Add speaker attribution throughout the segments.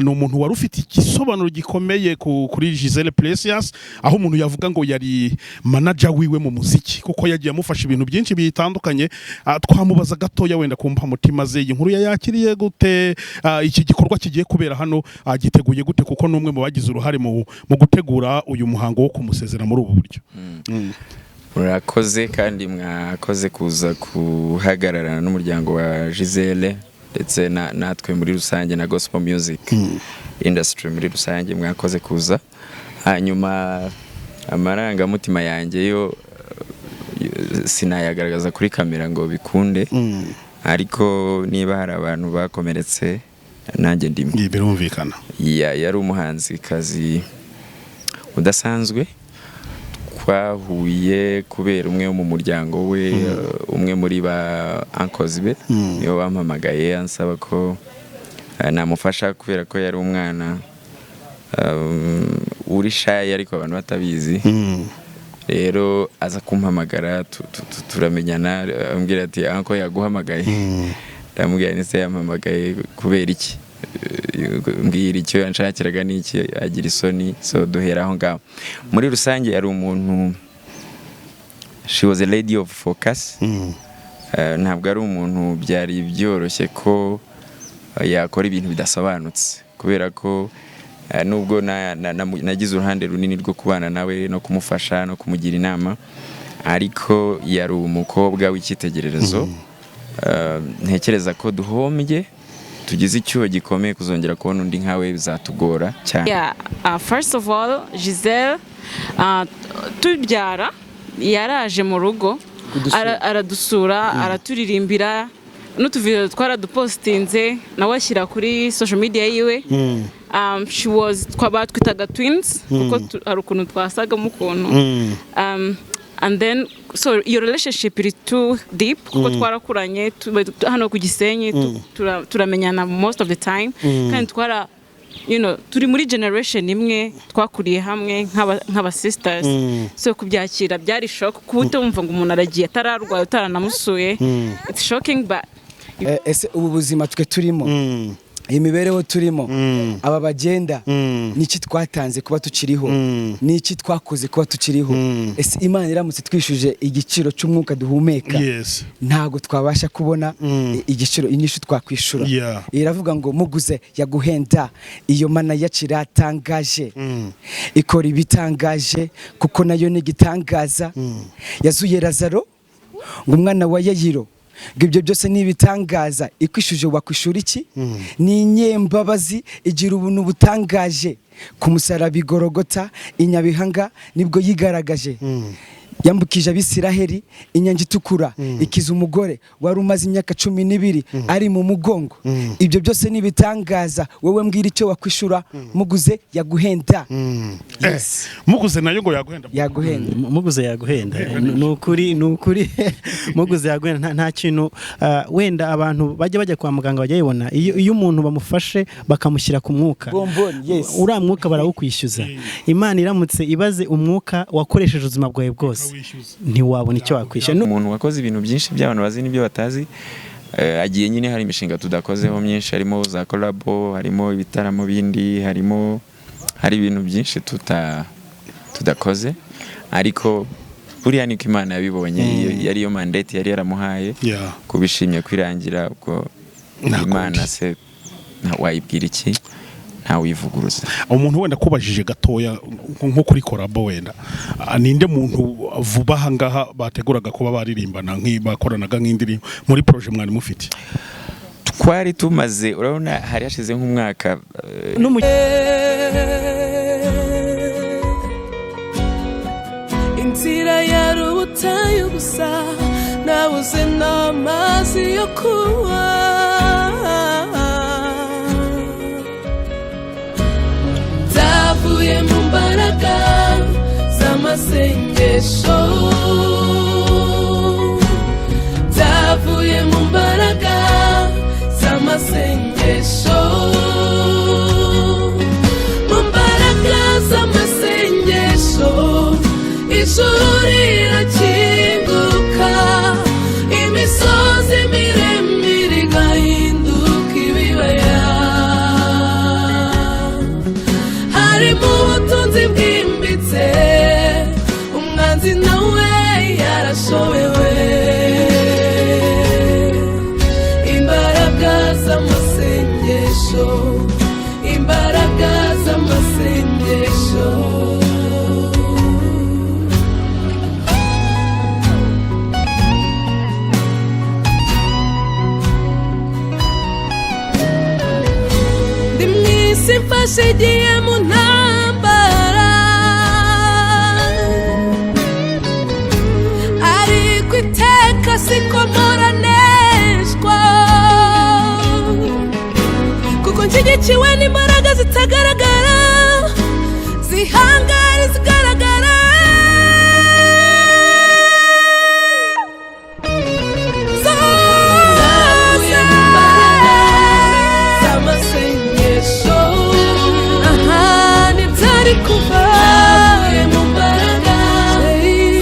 Speaker 1: no umuntu wari ufite igisobanuro gikomeye kuri Giselle Precious, aho umuntu yavuga ngo yari manager wiwe mu muziki kuko yagiye amufasha ibintu byinshi bitandukanye. Twamubaza gatoya wenda kumpa mutima ze inkuru yakiriye gute, iki gikorwa kigiye kubera hano giteguye gute, kuko numwe mu bagize uruhare mu gutegura uyu muhango wo kumusezera muri ubu buryo.
Speaker 2: Murakoze kandi mwakoze kuza kuhagararana n'umuryango wa Giselle ndetse natwe muri rusange na gospel music industry muri rusange, mwakoze kuza. Hanyuma amarangamutima yanjye yo sinayagaragaza kuri kamera ngo bikunde, ariko niba hari abantu bakomeretse nanjye ndimo.
Speaker 1: Birumvikana.
Speaker 2: Yari umuhanzikazi udasanzwe, twahuye kubera umwe mu muryango we, umwe muri ba uncles be niyo bampamagaye ansaba ko namufasha kubera ko yari umwana uri shy ariko abantu batabizi. Rero aza kumpamagara turamenyana, ambwira ati anko yaguhamagaye. Ndamubwira nise yampamagaye kubera iki, mbwira icyo yanshakiraga n'iki, agira isoni. So duhera aho ngaho. Muri rusange yari umuntu, she was a lady of focus. Ntabwo ari umuntu byari byoroshye ko yakora ibintu bidasobanutse, kubera ko nubwo nagize uruhande runini rwo kubana nawe no kumufasha no kumugira inama, ariko yari umukobwa w'icyitegererezo. Ntekereza ko duhombye, tugize icyuho gikomeye kuzongera kubona undi nkawe bizatugora cyane.
Speaker 3: First of all, Giselle tubyara yaraje mu rugo aradusura, araturirimbira, n'utuvideo twaradupostinze nawe ashyira kuri social media yiwe. She was twitwaga twins kuko hari ukuntu twasagamo ukuntu. And then so your relationship is too deep kuko twarakuranye hano ku Gisenyi, turamenyana most of the time, kandi turi muri generation imwe, twakuriye hamwe nk'aba sisters. So kubyakira byari shock, kubutumva ngo umuntu aragiye atararwaye utaranamusuye. It's shocking, but
Speaker 4: ese ubu buzima twe turimo, imibereho turimo, aba bagenda, niki twatanze kuba tukiriho, niki twakoze kuba tukiriho. Ese Imana iramutse twishuje igiciro cy'umwuka duhumeka, ntago twabasha kubona igiciro inyishu twakwishura. Iravuga ngo muguze yaguhenda, iyo Mana yakiratangaje, ikora ibitangaje kuko nayo ni gitangaza. Yazuye Lazaro ngo umwana wa Yayiro, ibyo byose ni ibitangaza. Ikwishuje wakwishura iki? Ni inyembabazi igira ubuntu butangaje. Ku musaraba Igorogota inyabihanga nibwo yigaragaje. Yambukije Abisiraheli inyanja itukura, ikiza umugore wari umaze imyaka 12 ari mu mugongo. Ibyo byose ni ibitangaza. Wowe mbwira icyo wakwishura, muguze yaguhenda.
Speaker 1: Muguze nayo ngo yaguhenda.
Speaker 5: Muguze yaguhenda. Nukuri muguze yaguhenda. Nta kintu wenda abantu bajya kwa muganga bajya yibona, iyo umuntu bamufashe bakamushyira ku mwuka, uriya mwuka barawukwishyuza. Imana iramutse ibaze umwuka wakoresheje ubuzima bwawe bwose, ntiwabona icyo wakwishyura.
Speaker 2: Umuntu wakoze ibintu byinshi by'abantu bazi n'ibyo batazi, agiye nyine hari imishinga tudakozeho myinshi, harimo za collabo, harimo ibitaramo bindi, hari ibintu byinshi tudakoze, ariko buriya niko Imana yabibonye. Yari yo mandate yari yaramuhaye kubishimye kwirangira. Ubwo Imana se wayibwira iki, nta wivuguruza.
Speaker 1: Umuntu wenda kubajije gatoya nko kuri collabo, wenda ninde muntu vuba aha ngaha bateguraga kuba baririmbana nk'ibakoranaga nk'indirimbo muri projet mwari mufite?
Speaker 2: Twari tumaze, urabona hari hashize nk'umwaka
Speaker 6: inzira yarubutayo gusa, nabuze n'amazi yo kunywa. Zavuye mu mbaraga z'amasengesho, zavuye mu mbaraga z'amasengesho, mu mbaraga z'amasengesho ijuru rirakinguka, imisozi miremire igahinduka ibibaya. hari mu butunzi bwimbitse umwanzi nawe yarashobewe imbaraga z'amasengesho imbaraga z'amasengesho ndi mw'isi mfashe igiye mu ntambara ariko iteka siko mporaneshwa kuko nshyigikiwe n'imbaraga zitagaragara zihangara zigaragara zose z'amasengesho aha ntibyari kuva mu mbaraga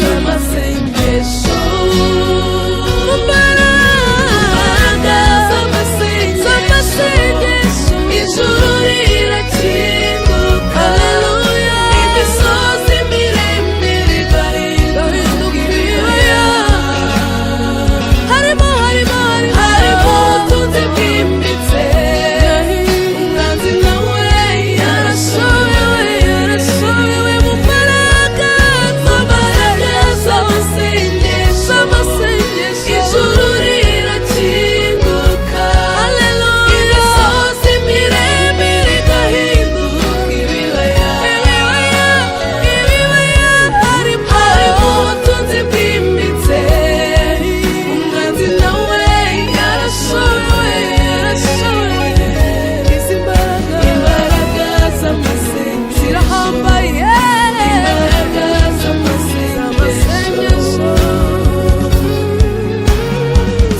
Speaker 6: z'amasengesho mu mbaraga z'amasengesho ijuru rirakinguka haleluya imisozi miremire igahinduka ibibaya harimo ubutunzi bwimbitse umwanzi nawe yarashobewe mu mbaraga z'amasengesho ijuru rirakinguka haleluya imisozi miremire igahinduka ibibaya harimo ubutunzi bwimbitse umwanzi nawe yarashobewe izi imbaraga z'amasengesho zirahambaye imbaraga z'amasengesho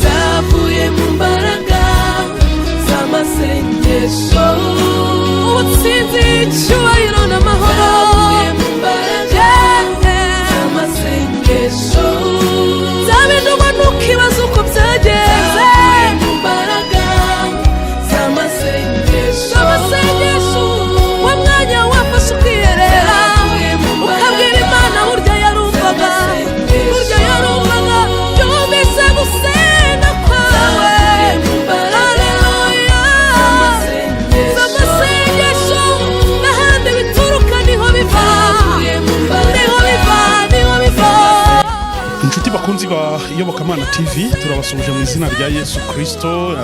Speaker 6: zavuye mu mbaraga z'amasengesho ubutsinzi icyubahiro n'amahoro zavuye mu mbaraga z'amasengesho zabinuma ntukibaze uko byagenze mu mbaraga z'amasengesho wa mwanya wafashe ukiherera ukabwira Imana burya yarumvaga yumvise gusenga kwawe haleluya z'amasengesho n'ahandi bituruka niho biva
Speaker 1: inshuti bakunzi ba iyobokamana TV turabasubije mu izina rya Yesu Kristo.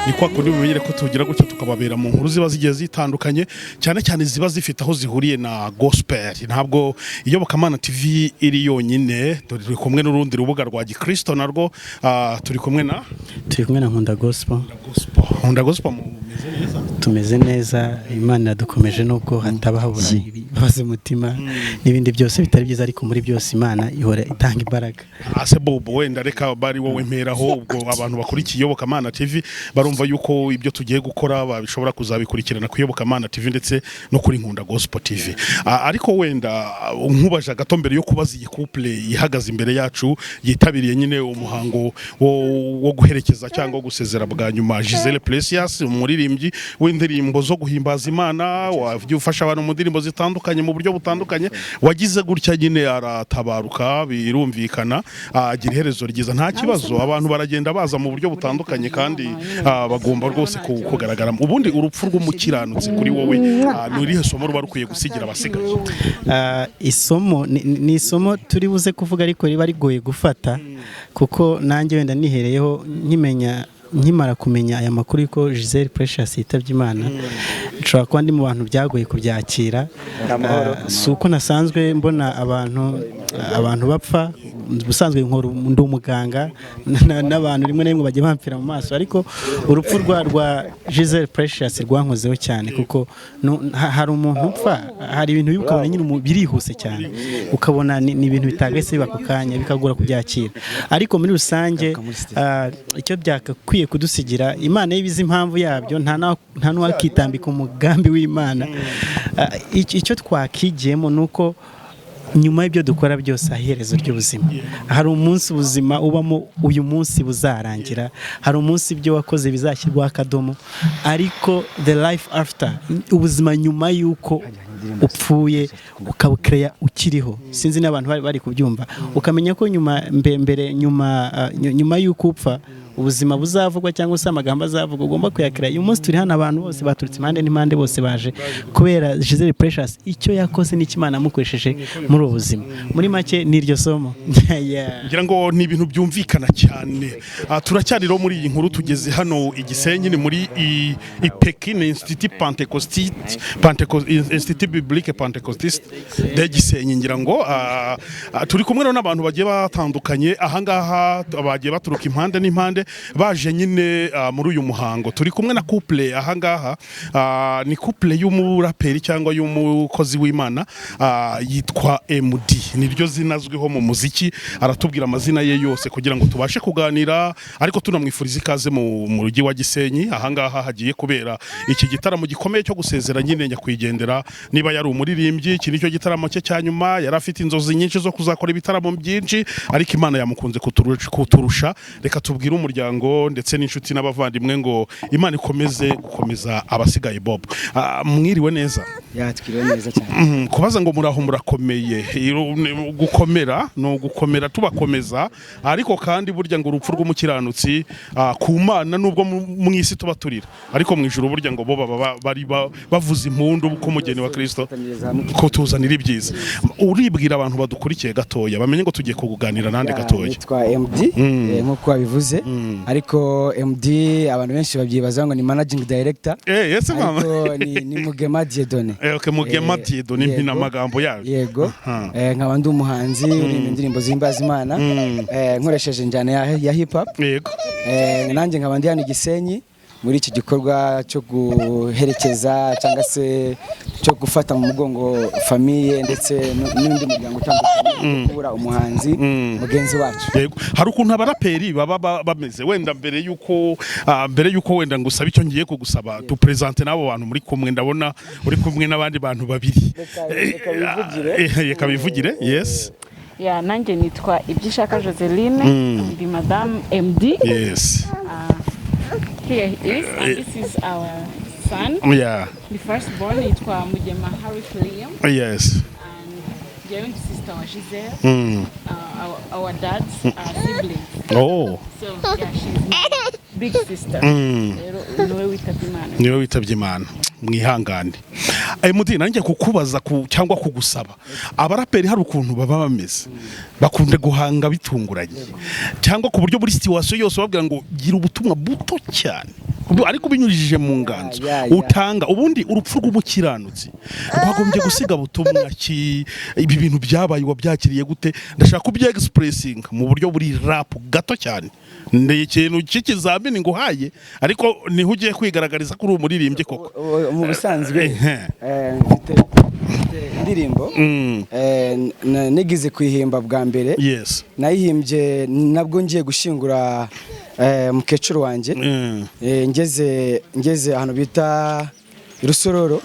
Speaker 1: Ni kwa kundi mumenyere ko tugira gutya tukababera mu nkuru ziba zigiye zitandukanye cyane cyane ziba zifite aho zihuriye na gospel. Ntabwo iyobokamana TV iri yonyine, turi kumwe n'urundi rubuga rwa gikristo narwo turi kumwe na
Speaker 5: nkunda gospel.
Speaker 1: Nkunda gospel
Speaker 5: tumeze neza, Imana iradukomeje nubwo hataba habura ibibazo umutima n'ibindi byose bitari byiza, ariko muri byose Imana ihora itanga imbaraga.
Speaker 1: Ase Bobo wenda reka bari wowe mperaho, ubwo abantu bakurikiye iyobokamana TV barumva yuko ibyo tugiye gukora babishobora kuzabikurikirana ku iyobokamana TV ndetse no kuri nkunda gospel TV. Ariko wenda nkubaje gato mbere yo kubaza iyi couple ihagaze imbere yacu yitabiriye nyine umuhango wo guherekeza cyangwa gusezera bwa nyuma Giselle Precious, umuririmbyi w'indirimbo zo guhimbaza Imana, wavye ufasha abantu mu ndirimbo zitandukanye mu buryo butandukanye, wagize gutya nyine aratabaruka birumvikana, agira iherezo ryiza. Nta kibazo, abantu baragenda baza mu buryo butandukanye kandi bagomba rwose kugaragara. Ubundi urupfu rw'umukiranutsi kuri wowe nurihe somo ruba rukwiye gusigira abasigaye?
Speaker 5: Isomo ni isomo turi buze kuvuga ariko riba rigoye gufata, kuko nanjye wenda nihereyeho nkimara kumenya aya makuru yuko Giselle Precious yitabye Imana, nshobora kuba ndi mu bantu byagoye kubyakira. Si uko nasanzwe mbona abantu bapfa, ubusanzwe ndi umuganga n'abantu rimwe na rimwe bajya bampfira mu maso, ariko urupfu rwa Giselle Precious rwankozeho cyane, kuko hari umuntu upfa, hari ibintu bikabona nyine birihuse cyane, ukabona ni ibintu bitagese biba ku kanya bikagora kubyakira. Ariko muri rusange icyo byakakwiye kudusigira, Imana yibiza impamvu yabyo, nta n'uwakitambika umugambi w'Imana. Icyo twakigiyemo nuko nyuma y'ibyo dukora byose aherezo ry'ubuzima, hari umunsi ubuzima ubamo uyu munsi buzarangira, hari umunsi ibyo wakoze bizashyirwaho akadomo, ariko the life after, ubuzima nyuma y'uko upfuye ukawukereya ukiriho sinzi n'abantu bari kubyumva ukamenya ko nyuma y'uko upfa ubuzima buzavugwa cyangwa se amagambo azavugwa ugomba kuyakira uyu munsi turi hano abantu bose baturutse impande n'impande bose baje kubera Giselle Precious icyo yakoze n'ikimana amukoresheje muri ubu buzima muri make n'iryo somo
Speaker 1: ngira ngo ni ibintu byumvikana cyane turacyariro muri iyi nkuru tugeze hano igisenyi ni muri Pekin Institut Institut Biblique Pentecostiste de Gisenyi ngira ngo turi kumwe n'abantu bagiye batandukanye ahangaha bagiye baturuka impande n'impande baje nyine muri uyu muhango turi kumwe na couple ahangaha ni couple y'umuraperi cyangwa y'umukozi w'Imana yitwa MD niryo zinazwiho mu muziki aratubwira amazina ye yose kugira ngo tubashe kuganira ariko tunamwifuriza ikaze mu mujyi wa Gisenyi ahangaha hagiye kubera iki gitaramo gikomeye cyo gusezera nyine nyakwigendera niba yari umuririmbyi iki nicyo gitaramo cye cyanyuma yari afite inzozi nyinshi zo kuzakora ibitaramo byinshi ariko Imana yamukunze kuturusha reka tubwire umuryango ndetse n'inshuti n'abavandimwe ngo Imana ikomeze gukomeza abasigaye Bob mwiriwe neza
Speaker 4: yatwiriwe neza cyane
Speaker 1: kubaza ngo muraho murakomeye gukomera no gukomera tubakomeza ariko kandi burya ngo urupfu rw'umukiranutsi ku Mana nubwo mu isi tuba turira ariko mu ijuru burya ngo bo bari bavuza impundu ko umugeni wa Kristo ko tuzanira ibyiza uribwira abantu badukurikiye gatoya bamenye ngo tugiye kuganira nande gatoya
Speaker 4: nitwa MD nkuko wabivuze ariko MD abantu benshi babyibaza ngo ni managing director
Speaker 1: yes mama
Speaker 4: ariko ni Mugema Diedone
Speaker 1: okay Mugema Diedone mpina magambo yayo
Speaker 4: yego nkaba ndi umuhanzi uri indirimbo zimbaza Imana nkoresheje njyana ya hip hop yego nanjye nkaba ndi hano Gisenyi muri iki gikorwa cyo guherekeza cyangwa se cyo gufata mu mugongo famille ndetse n'indi muryango utandukanye kubura umuhanzi mugenzi wacu
Speaker 1: yego hari ukuntu abaraperi baba bameze wenda mbere yuko wenda ngusaba icyo ngiye kugusaba tu presente nabo bantu muri kumwe ndabona uri kumwe n'abandi bantu babiri reka bivugire yes
Speaker 3: ya nanjye nitwa Ibyishaka Joseline ndi Madame MD
Speaker 1: yes
Speaker 3: here he is and this is our son the firstborn yitwa Mugema Harry Liam
Speaker 1: yes
Speaker 3: and the younger sister wa Giselle our dad's siblings
Speaker 1: oh
Speaker 3: so yeah she's my big sister
Speaker 1: niwe witabye Imana mwihangane MD nanjye kukubaza cyangwa kugusaba abaraperi hari ukuntu baba bameze bakunde guhanga bitunguranye cyangwa ku buryo buri situation yose babwira ngo gira ubutumwa buto cyane ariko binyujije mu nganzo utanga ubundi urupfu rw'umukiranutsi rwagombye gusiga butumwa ki ibi bintu byabaye wabyakiriye gute ndashaka kubye expressing mu buryo buri rap gato cyane ndeye ikintu cy'ikizamini ngo haye ariko niho ugiye kwigaragariza kuri umuririmbye koko
Speaker 4: mu bisanzwe mfite indirimbo nigize kwihimba bwa mbere
Speaker 1: yes
Speaker 4: nayihimbye nabwo ngiye gushingura mukecuru wanje ngeze ahantu bita Rusororo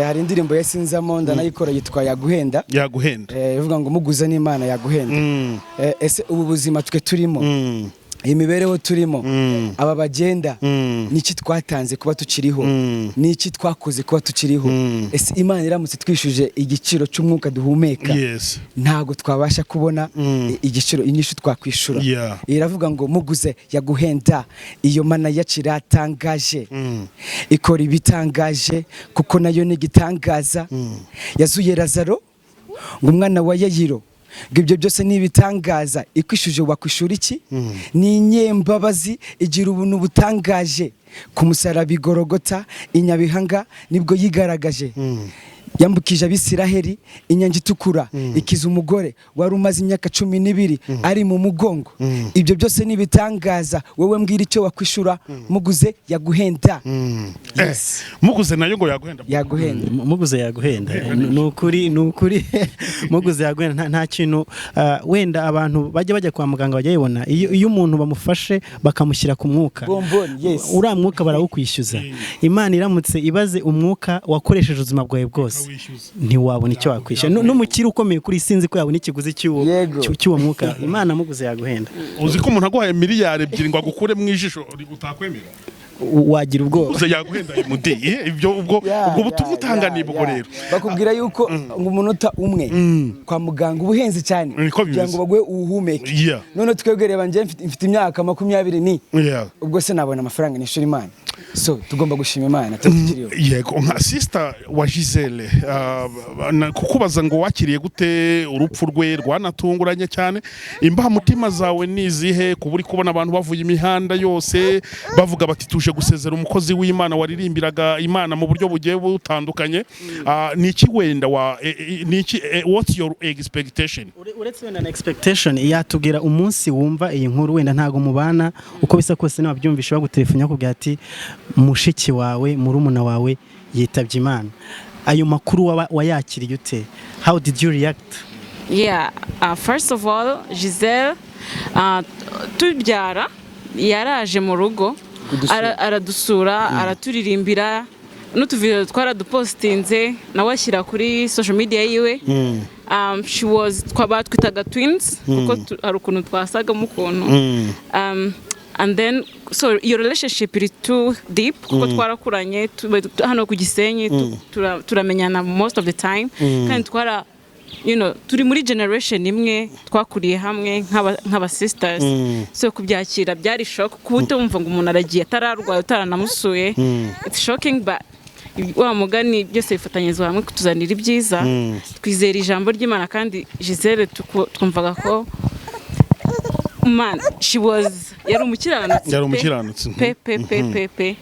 Speaker 4: hari indirimbo yasinzamo ndanayikora yitwa yaguhenda ivuga ngo muguza n'Imana yaguhenda ese ubu buzima twe turimo imibereho turimo aba bagenda niki twatanze kuba tukiriho niki twakoze kuba tukiriho ese Imana iramutse twishuje igiciro cy'umwuka duhumeka ntago twabasha kubona igiciro inyishu twakwishura iravuga ngo muguze yaguhenda iyo Mana yaciratangaje ikora ibitangaje kuko nayo ni gitangaza yazuye Lazaro ngo umwana wa Yayiro ibyo byose ni ibitangaza ikwishuje wakwishura iki ni inyembabazi igira ubuntu butangaje ku musaraba igorogota inyabihanga nibwo yigaragaje yambukije Abisiraheli inyanja itukura ikiza umugore wari umaze imyaka 12 ari mu mugongo ibyo byose ni bitangaza wowe mbwira icyo wakwishura muguze yaguhenda
Speaker 1: muguze nayo ngo
Speaker 4: yaguhenda
Speaker 5: muguze yaguhenda nukuri muguze yaguhenda nta kintu wenda abantu bajya kwa muganga bajyayibona iyo umuntu bamufashe bakamushyira ku mwuka uriya mwuka barawukwishyuza Imana iramutse ibaze umwuka wakoresheje ubuzima bwawe bwose ntiwabona icyo wakwishyura n'umukiri ukomeye kuri sinzi ko yabona ikiguzi cy'uwo mwuka Imana muguze yaguhenda
Speaker 1: uzi ko umuntu aguhaye miliyari 2 ngo agukure mu ijisho utakwemera
Speaker 5: wagira ubwoba
Speaker 1: uze yaguhenda mudi ibyo ubwo butumwa utanga nibwo rero
Speaker 4: bakubwira yuko ngo umunota umwe kwa muganga ubuhenze cyane kugira ngo bagwe ubuhumeke none twebwereba nje mfite imyaka 20 ni ubwo se nabona amafaranga nishura Imana so tugomba gushima Imana tukiriyo
Speaker 1: yego nka sister wa Giselle kukubaza ngo wakiriye gute urupfu rwe rwanatunguranye cyane imbaha mutima zawe nizihe kuburi kubona abantu bavuye imihanda yose bavuga bati tuje gusezera umukozi w'Imana waririmbiraga Imana mu buryo bugiye butandukanye niki wenda niki what's your expectation
Speaker 5: uretse wenda na expectation yatubwira umunsi wumva iyi nkuru wenda ntago mubana uko bisa kose nababyumvisha bagutelefanya kubwira ati mushiki wawe murumuna wawe yitabye Imana ayo makuru wayakiriye ute how did you react
Speaker 3: first of all Giselle tubyara yaraje mu rugo aradusura araturirimbira n'utuvideo twaradupostinze nawe ashyira kuri social media yiwe she was twitwaga twins kuko hari ukuntu twasagamo ukuntu and then so your relationship is too deep kuko twarakuranye hano ku Gisenyi turamenyana most of the time kandi turi muri generation imwe twakuriye hamwe nk'aba sisters so kubyakira byari shock kubutumva ngo umuntu aragiye atararwaye utaranamusuye it's shocking but wa mugani byose bifatanyizwa hamwe kutuzanira ibyiza twizera ijambo ry'Imana kandi Giselle twumvaga ko man she was yari umukiranutsi pe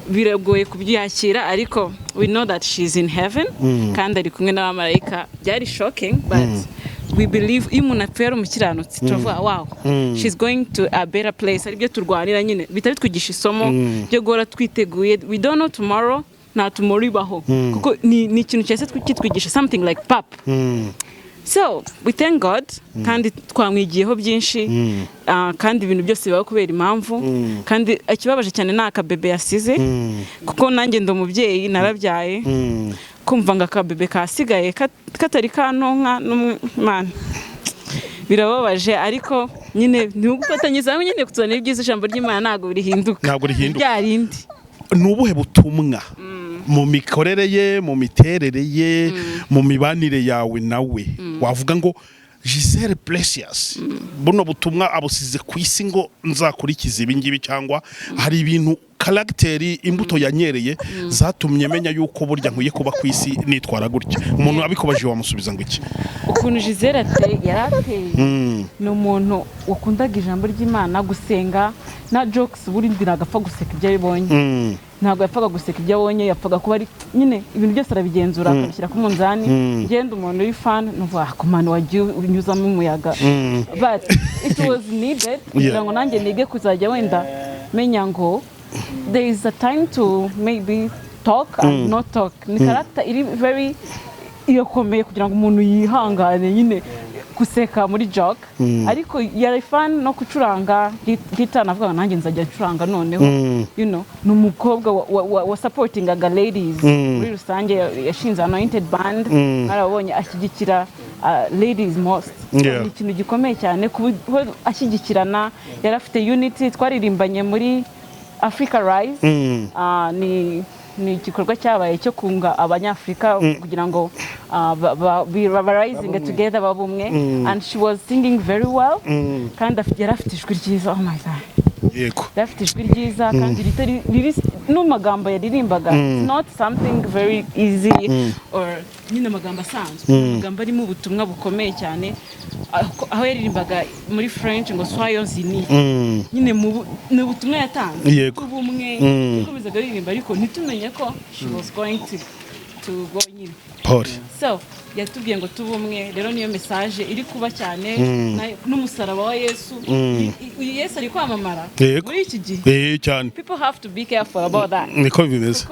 Speaker 3: biragoye kubyakira ariko we know that she's in heaven kandi ari kumwe n'abamarayika byari shocking but we believe umuntu apfera umukiranutsi tuvuga wow she's going to a better place aribyo turwanira nyine bitari twigisha isomo byo gora twiteguye we don't know tomorrow na tomorrow ibaho kuko ni ikintu cyese twitwigisha something like pap so we thank God kandi twamwigiyeho byinshi kandi ibintu byose bibaho kubera impamvu kandi akibabaje cyane n'akabebe yasize kuko nanjye ndo mubyeyi narabyaye kumva ngo akabebe kasigaye katari kanonka n'umwana birababaje ariko nyine ntugufatanyiriza hamwe nyine kutuzanira ibyiza ijambo ry'Imana ntabwo rihinduka byarindi
Speaker 1: nubuhe butumwa mu mikorere ye mu miterere ye mu mibanire yawe nawe wavuga ngo Giselle Precious buno butumwa abusize ku isi ngo nzakurikiza ibingibi cyangwa hari ibintu karakteri imbuto yanyereye zatumye menya yuko burya nkwiye kuba ku isi nitwara gutya umuntu abikobaje wamusubiza ngo iki
Speaker 3: ukuntu Giselle yarateye ni umuntu wakundaga ijambo ry'Imana gusenga na jokes burindi nagapfa guseka ibyo yibonye ntabwo yapfaga guseka ibyo abonye yapfaga kuba ari nyine ibintu byose arabigenzura akabishyira ku munzani ngenda umuntu uri fan nuvuga ko manu wagiye unyuzamo umuyaga but it was needed kugira ngo nanjye nige kuzajya wenda menya ngo there is a time to maybe talk and not talk ni character iri very iyokomeye kugira ngo umuntu yihangane nyine guseka muri joke ariko yari fan no kucuranga guitar navuga nanjye nzajya ncuranga noneho numukobwa wa supportingaga ladies muri rusange yashinze anointed band arabonye ashyigikira ladies most ni ikintu gikomeye cyane ashyigikirana yari afite unity twaririmbanye muri Africa Rise ni igikorwa cyabaye cyo kunga abanyafrika kugira ngo rising together babumwe and she was singing very well kandi yari afite ijwi ryiza oh my god
Speaker 1: yego
Speaker 3: afite ijwi ryiza kandi riri n'amagambo yaririmbaga not something very easy or nyine amagambo asanzwe amagambo arimo ubutumwa bukomeye cyane aho yaririmbaga muri French ngo soyons unis nyine mu butumwa yatanze ubumwe ikomeza aririmba ariko nitumenye ko she was going to go nyine so yatubwiye ngo tubumwe rero niyo message iri kuba cyane n'umusaraba wa Yesu Yesu ari kwamamara muri iki gihe
Speaker 1: cyane
Speaker 3: people have to be careful about that
Speaker 1: niko bimeze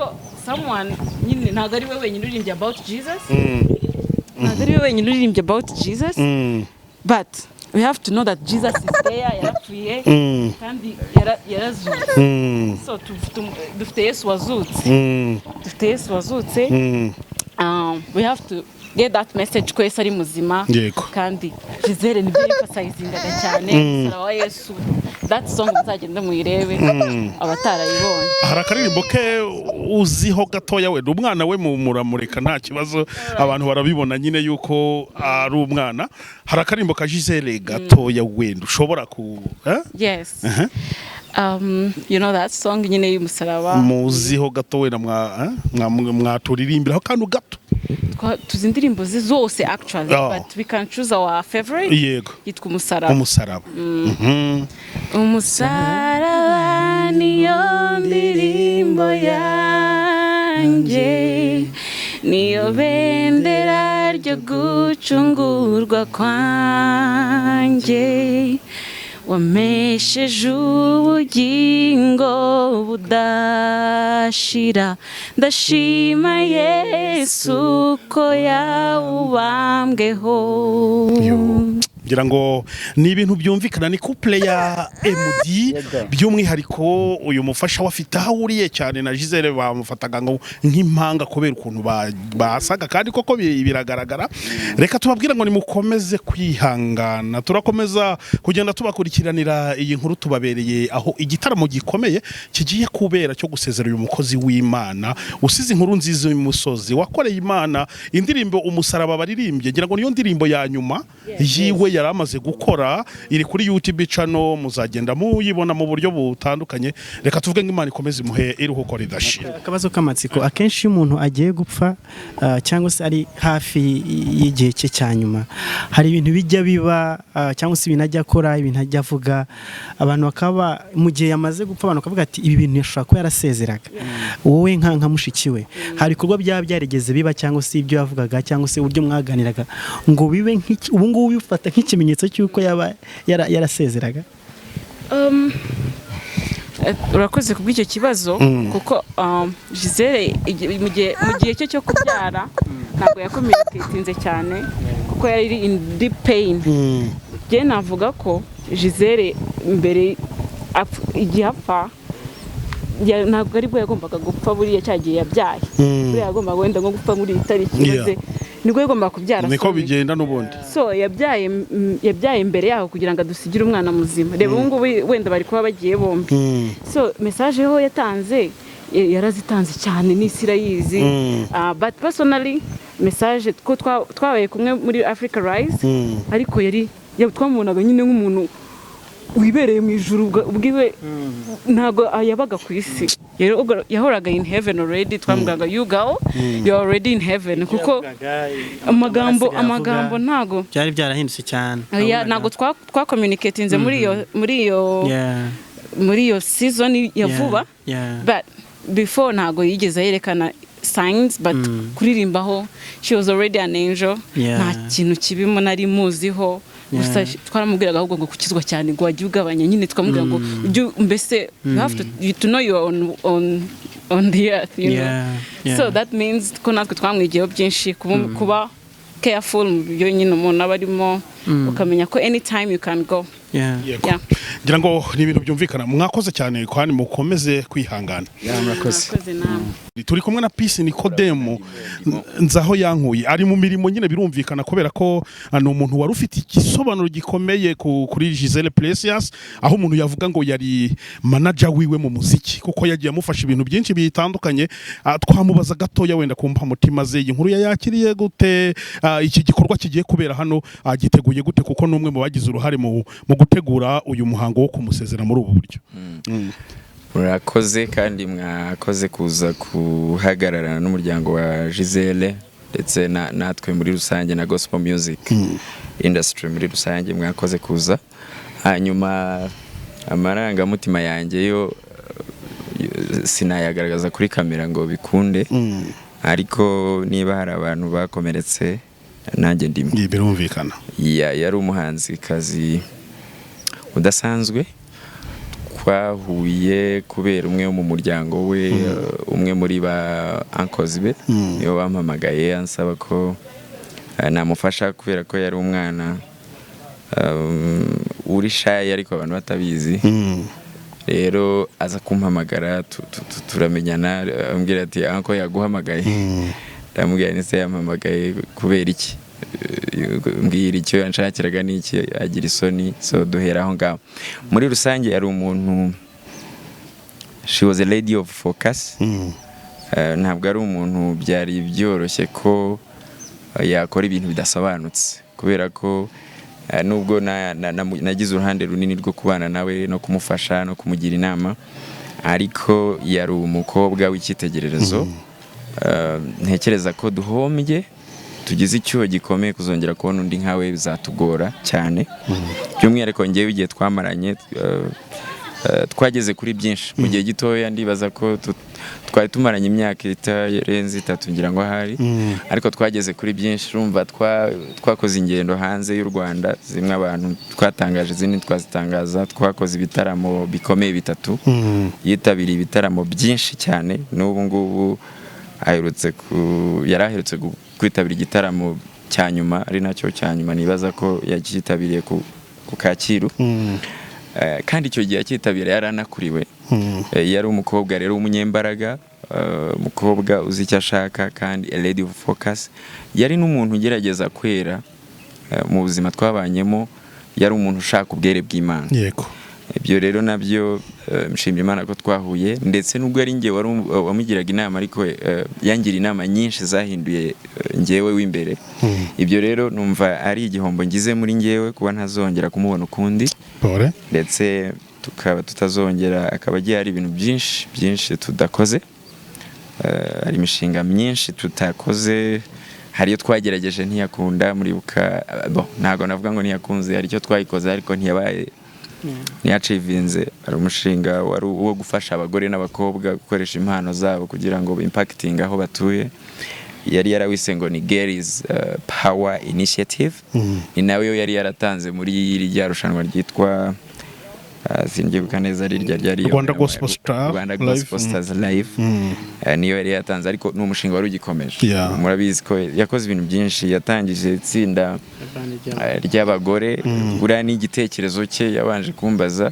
Speaker 3: someone nyine ntabwo ari we wenyine uririmbye about Jesus ntabwo ari we wenyine uririmbye about Jesus but we have to know that Jesus is there yarapfuye kandi yarazutse so dufite Yesu wazutse we have to get that message ko Yesu ari muzima kandi Giselle nibyo emphasizingaga cyane umusaraba wa Yesu that song muzagende muyirebe abatarayibonye.
Speaker 1: hari akaririmbo ke uziho gatoya we umwana we muramureka nta kibazo abantu barabibona nyine yuko ari umwana hari akaririmbo ka Giselle gatoya wenda ushobora ku
Speaker 3: Yes. You know that song nyine y'umusaraba
Speaker 1: muziho gato wenda mwaturirimbiraho kantu gato
Speaker 3: tuzi indirimbo zose actually but we can choose our favorite.
Speaker 1: Yego
Speaker 3: yitwa umusaraba. Umusaraba niyo ndirimbo yanjye niyo bendera ryo gucungurwa kwanjye wamesheje ubugingo budashira ndashima Yesu ko yawubambweho.
Speaker 1: ngira ngo ni ibintu byumvikana ni couple ya MD by'umwihariko uyu mufasha wafite ahuriye cyane na Giselle bamufataga ngo nk'impanga kubera ukuntu basaga kandi koko biragaragara. Reka tubabwira ngo nimukomeze kwihangana turakomeza kugenda tubakurikiranira iyi nkuru tubabereye aho igitaramo gikomeye kigiye kubera cyo gusezera uyu mukozi w'Imana usize inkuru nziza y'umusozi wakoreye Imana indirimbo umusaraba baririmbye ngira ngo niyo ndirimbo ya nyuma yiwe yaramaze gukora iri kuri YouTube channel muzagenda muyibona mu buryo butandukanye. Reka tuvuge ngo Imana ikomeze imuhe iruhuko ridashira.
Speaker 5: Akabazo k'amatsiko akenshi umuntu agiye gupfa cyangwa se ari hafi y'igihe cye cyanyuma hari ibintu bijya biba cyangwa se ibintu ajya akora ibintu ajya avuga abantu bakaba mu gihe yamaze gupfa abantu bakavuga ati ibi bintu yashobora kuba yarasezeraga wowe nka mushikiwe hari ibikorwa byarigeze biba cyangwa se ibyo yavugaga cyangwa se uburyo mwaganiraga ngo bibe nk'iki ubu ngubu bifata nk'ikimenyetso cy'uko yaba yarasezeraga.
Speaker 3: Urakoze kubw'icyo kibazo kuko Giselle mu gihe cyo cyo kubyara ntabwo yakomereketinze cyane kuko yari in deep pain. Je navuga ko Giselle mbere igihe apfa ntabwo ari bwo yagombaga gupfa buriya cyagiye yabyaye buriya yagombaga wenda nko gupfa muri itariki maze nibwo yagombaga kubyara
Speaker 1: niko bigenda n'ubundi
Speaker 3: so yabyaye imbere yaho kugira ngo adusigire umwana muzima reba ubu ngubu wenda bari kuba bagiye bombi so message ho yatanze yarazitanze cyane n'isi irayizi but personally message ko twabaye kumwe muri Africa Rise ariko yari twamubonaga nyine nk'umuntu wibereye mu ijuru ubwiwe ntago yabaga ku isi yahoraga in heaven already twamubwaga you go you are already in heaven kuko amagambo ntago
Speaker 5: byari byarahindutse cyane
Speaker 3: ntago twa communicatinze muri iyo season ya vuba but before ntago yigeze yerekana signs but kuririmbaho she was already an angel nta kintu kibimo nari muziho gusa twaramubwiraga ahubwo ngo kukizwa cyane ngo wajye ugabanya nyine twamubwira ngo mbese you have to know you are on the earth you know so that means ko natwe twamwigiyeho byinshi kuba careful yo nyine umuntu abarimo ukamenya ko anytime you can go.
Speaker 1: ngira ngo ni ibintu byumvikana mwakoze cyane kandi mukomeze kwihangana.
Speaker 2: Murakoze
Speaker 1: turi kumwe na Peace Nikodemo nzaho yankuye ari mu mirimo nyine birumvikana kubera ko ni umuntu wari ufite igisobanuro gikomeye kuri Giselle Precious aho umuntu yavuga ngo yari manager wiwe mu muziki kuko yagiye amufasha ibintu byinshi bitandukanye. Twamubaza gatoya wenda kumpa mutima ze inkuru yakiriye gute iki gikorwa kigiye kubera hano giteguye gute kuko numwe mu bagize uruhare mu gutegura uyu muhango wo kumusezera muri ubu buryo.
Speaker 2: Murakoze kandi mwakoze kuza kuhagararana n'umuryango wa Giselle ndetse natwe muri rusange na gospel music industry muri rusange mwakoze kuza. Hanyuma amarangamutima yanjye yo sinayagaragaza kuri kamera ngo bikunde ariko niba hari abantu bakomeretse nanjye ndimo
Speaker 1: birumvikana.
Speaker 2: Yari umuhanzi kazi udasanzwe twahuye kubera umwe mu muryango we umwe muri ba uncles be niyo bampamagaye ansaba ko namufasha kubera ko yari umwana uri shy ariko abantu batabizi rero aza kumpamagara turamenyana ambwira ati anko yaguhamagaye ndamubwira nise yampamagaye kubera iki mbwira icyo yanshakiraga n'iki, agira isoni, so duhera aho ngaho. Muri rusange yari umuntu, she was a lady of focus. Ntabwo ari umuntu byari byoroshye ko yakora ibintu bidasobanutse, kubera ko nubwo nagize uruhande runini rwo kubana nawe no kumufasha no kumugira inama, ariko yari umukobwa w'icyitegererezo. Ntekereza ko duhombye, tugize icyuho gikomeye kuzongera kubona undi nkawe bizatugora cyane. By'umwihariko ngewe igihe twamaranye twageze kuri byinshi mu gihe gitoya. Ndibaza ko twari tumaranye imyaka itarenze 3 ngira ngo ahari, ariko twageze kuri byinshi. Urumva twakoze ingendo hanze y'u Rwanda, zimwe abantu twatangaje, izindi twazitangaza. Twakoze ibitaramo bikomeye 3, yitabiriye ibitaramo byinshi cyane. N'ubu ngubu yaraherutse kwitabira igitaramo cya nyuma, ari nacyo cya nyuma nibaza ko yakitabiriye ku Kacyiru. Kandi icyo gihe cyitabira yaranakuriwe. Yari umukobwa rero w'umunyembaraga, umukobwa uzi icyo ashaka, kandi a lady of focus. Yari n'umuntu ugerageza kwera mu buzima twabanyemo, yari umuntu ushaka ubwere bw'Imana. Yego. Ibyo rero nabyo mshimira Imana ko twahuye, ndetse nubwo ari ngewe wamugiraga inama, ariko yangira inama nyinshi zahinduye ngewe w'imbere. Ibyo rero numva ari igihombo ngize muri ngewe kuba ntazongera kumubona ukundi, ndetse tukaba tutazongera, akaba agiye hari ibintu byinshi tudakoze, hari imishinga myinshi tutakoze, hari iyo twagerageje ntiyakunda. Muribuka, ntabwo navuga ngo ntiyakunze, hari icyo twayikoze ariko ntiyabaye, ntiyacivinze. Hari umushinga wari uwo gufasha abagore n'abakobwa gukoresha impano zabo kugira ngo impacting aho batuye. Yari yarawise ngo ni Girls Power Initiative. Ni nawe yari yaratanze muri irya rushanwa ryitwa singibuka neza ryari
Speaker 1: Rwanda Gospel
Speaker 2: Stars Live. Niyo yari yatanze, ariko n'umushinga wari ugikomeje. Murabizi ko yakoze ibintu byinshi. Yatangije itsinda ry'abagore, buriya n'igitekerezo cye yabanje kumbaza,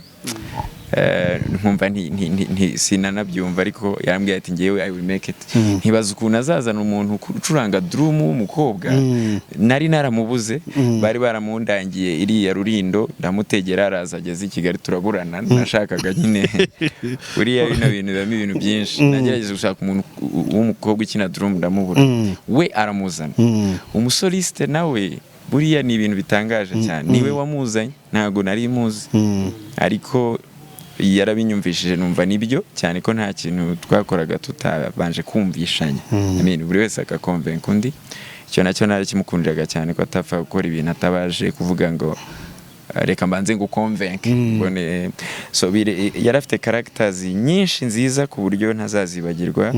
Speaker 2: nkumva sinanabyumva, ariko yarambwiye ati ngewe I will make it. Ntibaza ukuntu azazana umuntu ucuranga drum w'umukobwa, nari naramubuze, bari baramundangiye iriya Rurindo, ndamutegera araza ageze i Kigali turaburana. Nashakaga nyine buriya bino bintu bibamo ibintu byinshi. Nagerageje gushaka umuntu w'umukobwa ukina drum, ndamubura. We aramuzana. Umusoliste nawe buriya ni ibintu bitangaje cyane. Niwe wamuzanye, ntago nari muzi, ariko yarabinyumvishije numva nibyo cyane ko nta kintu twakoraga tutabanje kumvishanya. Buri wese akakonvenka undi. Icyo nacyo nari kimukundiraga cyane, ko atapfa gukora ibintu atabaje kuvuga ngo reka mbanze ngukonvenke. So yarafite characters nyinshi nziza ku buryo ntazazibagirwa.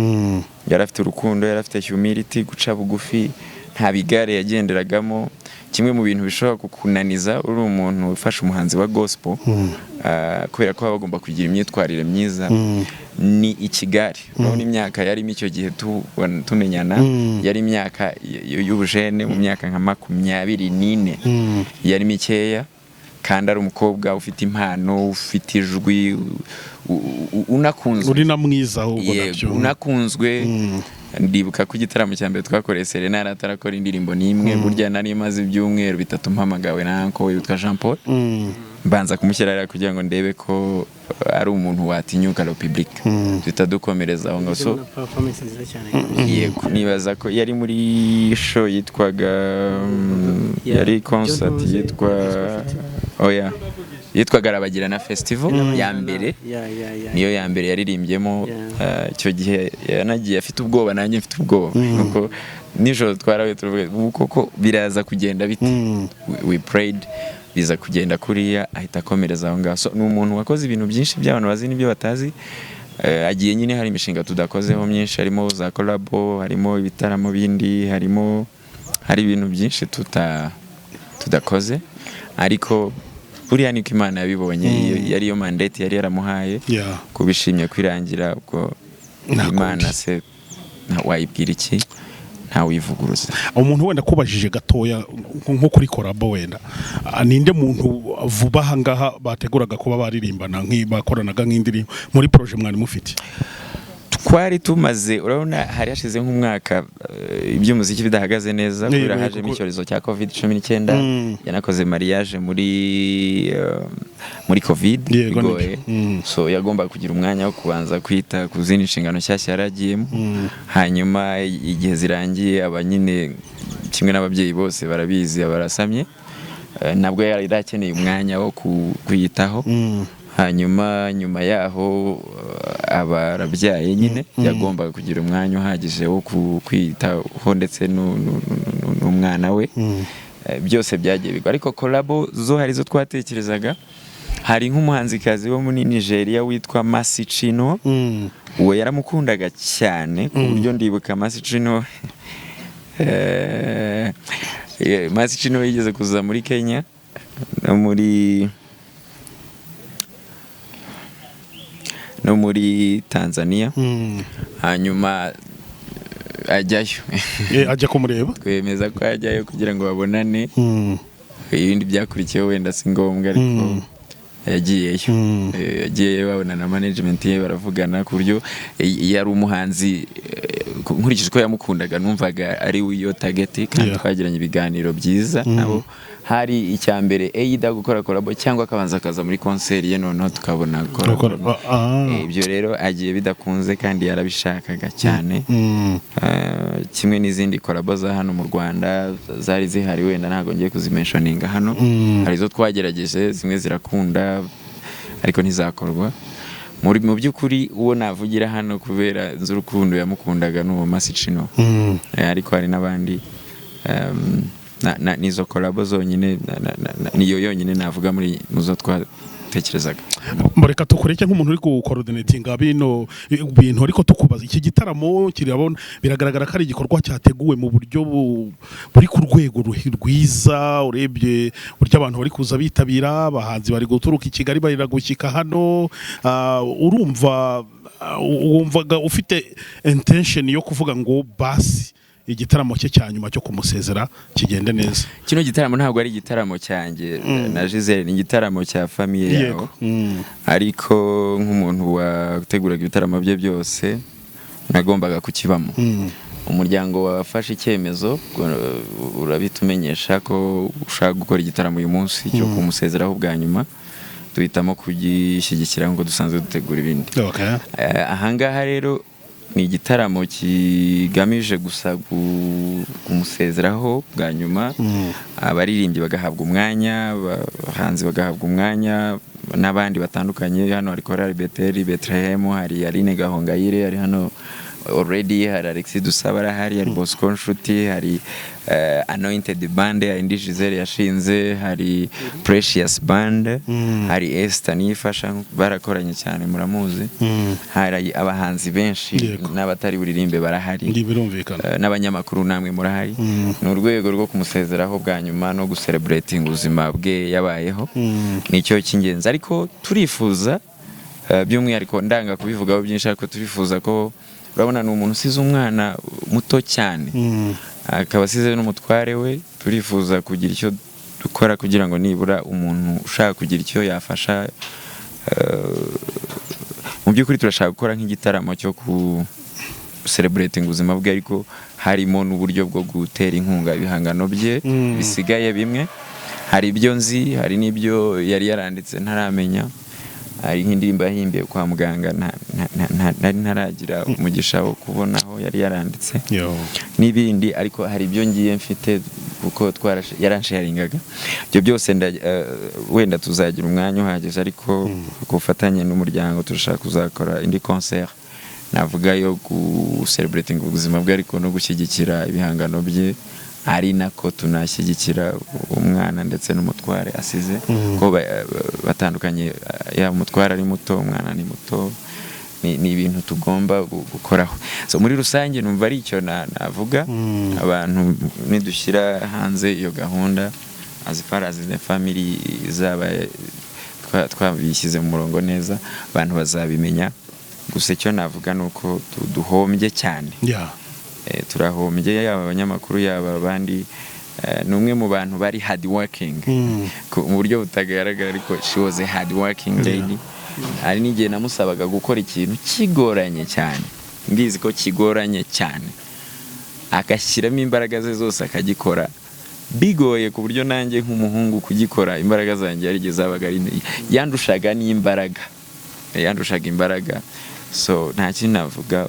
Speaker 2: Yarafite urukundo, yarafite humility, guca bugufi, nta bigare yagenderagamo. Kimwe mu bintu bishobora kukunaniza uri umuntu ufasha umuhanzi wa gospel, kubera ko bagomba kugira imyitwarire myiza, ni ikigare. Urabona imyaka yarimo icyo gihe tumenyana, yari imyaka y'ubujene, mu myaka nka 24, yari mikeya, kandi ari umukobwa ufite impano, ufite ijwi, unakunzwe,
Speaker 1: uri na mwiza ahubwo
Speaker 2: nabyo unakunzwe. Ndibuka ko igitaramo cya mbere twakoreye Serena yaratarakora indirimbo n'imwe. Burya nari maze ibyumweru 3 mpamagawe na uncle witwa Jean Paul, mbanza kumushyirira kugira ngo ndebe ko ari umuntu watinyuka la public, tutadukomereza aho ngaso. Yego, nibaza ko yari muri show yitwaga, yari concert yitwaga Arabagirana Festival ya mbere. Niyo ya mbere yaririmbyemo. Icyo gihe yanagiye afite ubwoba, nanjye mfite ubwoba, kuko nijoro twarawe tuvuga koko biraza kugenda bite. We prayed, biza kugenda kuriya, ahita akomereza aho ngaho. So ni umuntu wakoze ibintu byinshi by'abantu bazi n'ibyo batazi. Agiye nyine hari imishinga tudakozeho myinshi, harimo za collabo, harimo ibitaramo bindi, hari ibintu byinshi tudakoze, ariko buriya niko Imana yabibonye. Yari yo mandate yari yaramuhaye, kubishimye kwirangira. Ubwo Imana se wayibwira iki, nta wivuguruza.
Speaker 1: Umuntu wenda kubajije gatoya nko kuri collabo, wenda ninde muntu vuba hangaha bateguraga kuba baririmbana, bakoranaga nk'indirimbo muri projet mwari mufite?
Speaker 2: twari tumaze urabona hari hashize nk'umwaka iby'umuziki bidahagaze neza kubera hajemo icyorezo cya COVID-19 yanakoze mariage muri COVID bigoye so yagomba kugira umwanya wo kubanza kwita ku zindi nshingano nshyashya yaragiyemo hanyuma igihe zirangiye abanyine kimwe n'ababyeyi bose barabizi abarasamye nabwo yari akeneye umwanya wo kuyitaho hanyuma nyuma yaho abarabyaye nyine yagombaga kugira umwanya uhagije wo kwitaho ndetse n'umwana we byose byagiye bigwa ariko collabo zo hari zo twatekerezaga hari nk'umuhanzikazi wo muri Nigeria witwa Mercy Chinwo uwo yaramukundaga cyane ku buryo ndibuka Mercy Chinwo Mercy Chinwo yigeze kuza muri Kenya no muri Tanzania hanyuma ajyayo
Speaker 1: ajya kumureba
Speaker 2: twemeza ko ajyayo kugira ngo babonane ibindi byakurikiyeho wenda si ngombwa ariko yagiyeyo babona na management ye baravugana ku buryo yari umuhanzi nkurikije ko yamukundaga numvaga ari wiyo target kandi twagiranye ibiganiro byiza nabo hari icyambere either gukora collabo cyangwa akabanza akaza muri concert ye noneho tukabona ibyo rero agiye bidakunze kandi yarabishakaga cyane kimwe n'izindi collabo za hano mu Rwanda zari zihari wenda ntago ngiye kuzimentioninga hano hari zo twagerageje zimwe zirakunda ariko ntizakorwa mu by'ukuri uwo navugira hano kubera nz'urukundo yamukundaga n'uwo Mercy Chinwo ariko hari n'abandi nizo collabo zonyine niyo yonyine navuga muri muzo twatekerezaga
Speaker 1: mureka tukureke nk'umuntu uri coordinatinga bino bintu ariko tukubaza iki gitaramo kirabona biragaragara ko ari igikorwa cyateguwe mu buryo buri ku rwego rwiza urebye buryo abantu bari kuza bitabira abahanzi bari guturuka i Kigali barira gushyika hano wumvaga ufite intention yo kuvuga ngo basi igitaramo cye cya nyuma cyo kumusezera kigende neza.
Speaker 2: Kino gitaramo ntabwo ari igitaramo cyanjye na Giselle, ni igitaramo cya famille yawe. Ariko nk'umuntu wateguraga ibitaramo bye byose nagombaga kukibamo. Umuryango wafashe icyemezo urabitumenyesha ko ushaka gukora igitaramo uyu munsi cyo kumusezeraho bwa nyuma, duhitamo kugishyigikira ngo dusanzwe dutegura ibindi. Ahangaha rero ni igitaramo kigamije gusa kumusezeraho bwa nyuma, abaririmbyi bagahabwa umwanya, abahanzi bagahabwa umwanya n'abandi batandukanye. Hano hari Korali Bethlehem, hari Aline Gahongayire, hari hano already hari Alexis Dusabara, hari Bosco Nshuti, hari Anointed Band indi Giselle yashinze, hari Precious Band, hari Esther nifasha barakoranye cyane muramuzi, hari abahanzi benshi n'abatari buririmbe barahari, n'abanyamakuru namwe murahari. Ni urwego rwo kumusezeraho bwa nyuma no gucelebrating ubuzima bwe yabayeho, nicyo cy'ingenzi. Ariko turifuza by'umwihariko ndanga kubivugaho byinshi, ariko turifuza ko urabona ni umuntu usize umwana muto cyane, akaba asize n'umutware we. Turifuza kugira icyo dukora kugira ngo nibura umuntu ushaka kugira icyo yafasha, mu by'ukuri turashaka gukora nk'igitaramo cyo ku celebrating ubuzima bwe, ariko harimo n'uburyo bwo gutera inkunga ibihangano bye bisigaye bimwe. Hari ibyo nzi, hari n'ibyo yari yaranditse ntaramenya, hari nk'indirimbo yahimbiye kwa muganga nari ntaragira umugisha wo kubona aho yari yaranditse n'ibindi. Ariko hari ibyo ngiye mfite kuko yaransharingaga. Ibyo byose wenda tuzagira umwanya uhagije, ariko ku bufatanye n'umuryango turashaka kuzakora indi concert navuga yo gucelebrating ubuzima bwe, ariko no gushyigikira ibihangano bye, ari nako tunashyigikira umwana ndetse n'umutware asize ko batandukanye. Ya umutware ari muto, umwana ni muto, ni ibintu tugomba gukoraho. So muri rusange numva ari icyo navuga. Abantu nidushyira hanze iyo gahunda as far as the family zaba twabishyize mu murongo neza, abantu bazabimenya. Gusa icyo navuga nuko duhombye cyane, turahombye, yaba abanyamakuru yaba abandi. Ni umwe mu bantu bari hard working mu buryo butagaragara, ariko she was a hard working lady. Ari n'igihe namusabaga gukora ikintu kigoranye cyane, mbizi ko kigoranye cyane agashyiramo imbaraga ze zose akagikora bigoye ku buryo nanjye nk'umuhungu kugikora imbaraga zanjye yarigeze zabaga ari yandushaga imbaraga so nta kintu navuga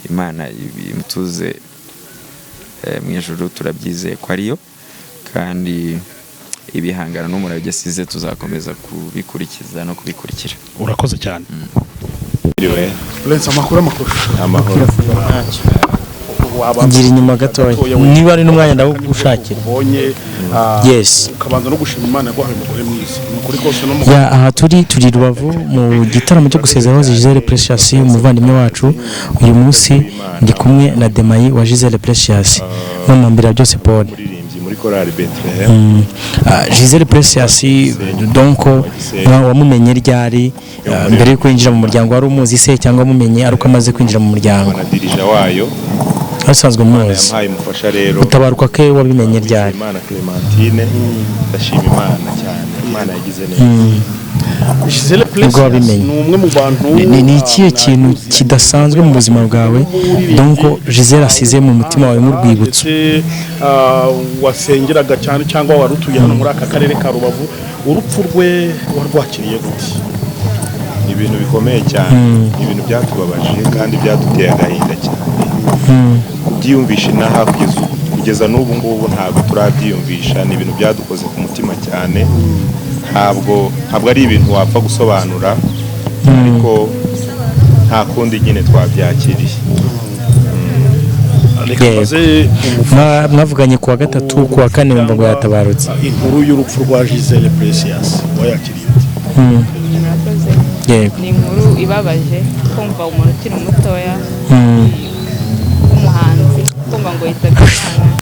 Speaker 2: Imana imutuze mu ijuru turabyizeye ko ariyo kandi ibihangano n'umurage asize tuzakomeza kubikurikiza no kubikurikira.
Speaker 1: Urakoze cyane.
Speaker 7: Amakuru
Speaker 8: ngira inyuma gatoya niba ari n'umwanya ndagushakira yes
Speaker 1: ukabanza no gushima Imana yaguhaye umugore mwiza nukuri kose no
Speaker 8: ya aha turi Rubavu mu gitaramo cyo gusezeraho Giselle Precious umuvandimwe wacu uyu munsi ndi kumwe na Demayi wa Giselle Precious n'amambira byose Paul
Speaker 7: muri korali Bethlehem.
Speaker 8: Giselle Precious donc wamumenye ryari mbere yo kwinjira mu muryango wari umuzi se cyangwa mumenye aruko amaze kwinjira mu muryango
Speaker 7: na dirija wayo
Speaker 8: asanzwe muzi
Speaker 7: yampaye umufasha rero
Speaker 8: utabaruka ke wabimenye ryari
Speaker 7: Imana Clementine ndashima Imana cyane Imana yagize neza
Speaker 1: Giselle Precious ni umwe mu bantu
Speaker 8: ni ikihe kintu kidasanzwe mu buzima bwawe donc Giselle asize mu mutima wawe mu rwibutso
Speaker 1: wasengeraga cyane cyangwa warutuye hano muri aka karere ka Rubavu urupfu rwe warwakiriye gute?
Speaker 7: ibintu bikomeye cyane ibintu byatubabaje kandi byaduteye agahinda cyane kubyiyumvisha inaha kugeza n'ubu ngubu ntabwo turabyiyumvisha ni ibintu byadukoze ku mutima cyane ntabwo ari ibintu wapfa gusobanura ariko nta kundi nyine twabyakiriye.
Speaker 8: mwavuganye kuwa gatatu kuwa kane wumva ngo yatabarutse
Speaker 1: inkuru y'urupfu rwa Giselle Precious wayakiriye
Speaker 3: ni inkuru ibabaje kumva umuntu ukiri mutoya w'umuhanzi kumva ngo yitabye Imana